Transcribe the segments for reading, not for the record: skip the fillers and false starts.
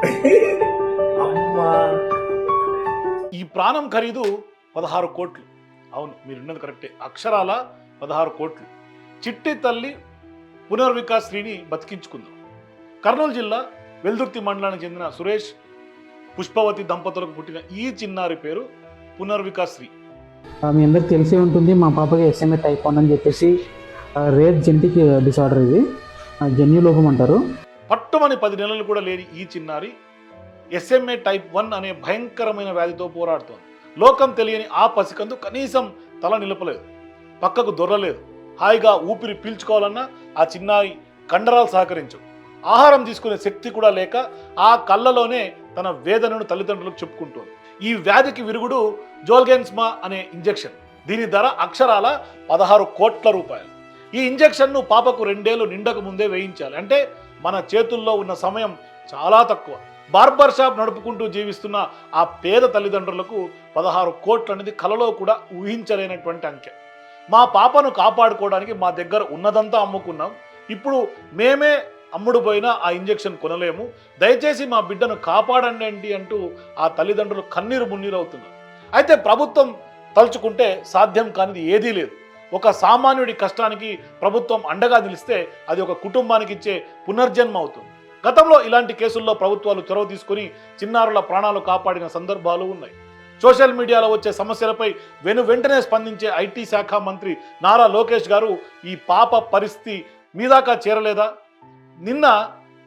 అమ్మా ఈ ప్రాణం ఖరీదు 16 కోట్లు. అవును, మీరు విన్నది కరెక్టే, అక్షరాల 16 కోట్లు. చిట్టి తల్లి పునర్వికాస్ శ్రీని బతికించుకుందాం. కర్నూలు జిల్లా వెల్దుర్తి మండలానికి చెందిన సురేష్ పుష్పవతి దంపతులకు పుట్టిన ఈ చిన్నారి పేరు పునర్వికాస్ శ్రీ. మీ అందరికి తెలిసే ఉంటుంది, మా పాపకి SMA టైప్ 1 అని చెప్పేసి రేర్ జెనెటిక్ డిసార్డర్, ఇది జన్యు లోపం అంటారు. పట్టుమని 10 నెలలు కూడా లేని ఈ చిన్నారి SMA టైప్ 1 అనే భయంకరమైన వ్యాధితో పోరాడుతోంది. లోకం తెలియని ఆ పసికందు కనీసం తల నిలపలేదు, పక్కకు దొరలేదు. హాయిగా ఊపిరి పీల్చుకోవాలన్నా ఆ చిన్నారి కండరాలు సహకరించవు. ఆహారం తీసుకునే శక్తి కూడా లేక ఆ కళ్ళలోనే తన వేదనను తల్లిదండ్రులకు చెప్పుకుంటోంది. ఈ వ్యాధికి విరుగుడు జోల్గెన్స్మా అనే ఇంజెక్షన్. దీని ధర అక్షరాల 16 కోట్ల రూపాయలు. ఈ ఇంజెక్షన్ను పాపకు 2 ఏళ్లు నిండక ముందే వేయించాలి. అంటే మన చేతుల్లో ఉన్న సమయం చాలా తక్కువ. బార్బర్ షాప్ నడుపుకుంటూ జీవిస్తున్న ఆ పేద తల్లిదండ్రులకు 16 కోట్లు అనేది కలలో కూడా ఊహించలేనటువంటి అంకె. మా పాపను కాపాడుకోవడానికి మా దగ్గర ఉన్నదంతా అమ్ముకున్నాం, ఇప్పుడు మేమే అమ్ముడు పోయినా ఆ ఇంజెక్షన్ కొనలేము, దయచేసి మా బిడ్డను కాపాడండి అంటూ ఆ తల్లిదండ్రులు కన్నీరు మున్నీరు అవుతున్నారు. అయితే ప్రభుత్వం తలుచుకుంటే సాధ్యం కానిది ఏదీ లేదు. ఒక సామాన్యుడి కష్టానికి ప్రభుత్వం అండగా నిలిస్తే అది ఒక కుటుంబానికి ఇచ్చే పునర్జన్మ అవుతుంది. గతంలో ఇలాంటి కేసుల్లో ప్రభుత్వాలు చొరవ తీసుకుని చిన్నారుల ప్రాణాలు కాపాడిన సందర్భాలు ఉన్నాయి. సోషల్ మీడియాలో వచ్చే సమస్యలపై వెంటనే స్పందించే IT శాఖ మంత్రి నారా లోకేష్ గారు ఈ పాప పరిస్థితి మీదాకా చేరలేదా? నిన్న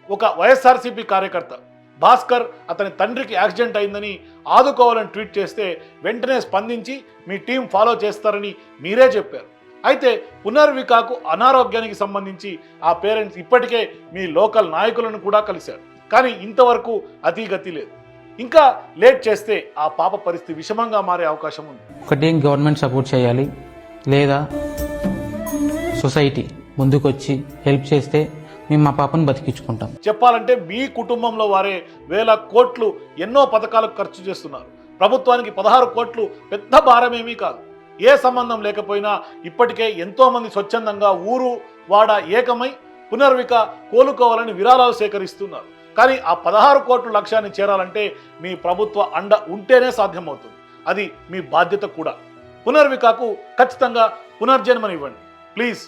ఒక వైఎస్ఆర్సీపీ కార్యకర్త భాస్కర్ అతని తండ్రికి యాక్సిడెంట్ అయిందని ఆదుకోవాలని ట్వీట్ చేస్తే వెంటనే స్పందించి మీ టీం ఫాలో చేస్తారని మీరే చెప్పారు. అయితే పునర్వికాకు అనారోగ్యానికి సంబంధించి ఆ పేరెంట్స్ ఇప్పటికే మీ లోకల్ నాయకులను కూడా కలిశారు, కానీ ఇంతవరకు అతిగతి లేదు. ఇంకా లేట్ చేస్తే ఆ పాప పరిస్థితి విషమంగా మారే అవకాశం ఉంది. ఒకటి గవర్నమెంట్ సపోర్ట్ చేయాలి, లేదా సొసైటీ ముందుకొచ్చి హెల్ప్ చేస్తే మేము మా పాపను బతికించుకుంటాం. చెప్పాలంటే మీ కుటుంబంలో వారే వేల కోట్లు ఎన్నో పథకాలకు ఖర్చు చేస్తున్నారు. ప్రభుత్వానికి 16 కోట్లు పెద్ద భారమేమీ కాదు. ఏ సంబంధం లేకపోయినా ఇప్పటికే ఎంతో మంది స్వచ్ఛందంగా ఊరు వాడ ఏకమై పునర్విక కోలుకోవాలని విరాళాలు సేకరిస్తున్నారు. కానీ ఆ 16 కోట్ల లక్ష్యాన్ని చేరాలంటే మీ ప్రభుత్వ అండ ఉంటేనే సాధ్యమవుతుంది. అది మీ బాధ్యత కూడా. పునర్వికకు ఖచ్చితంగా పునర్జన్మనివ్వండి ప్లీజ్.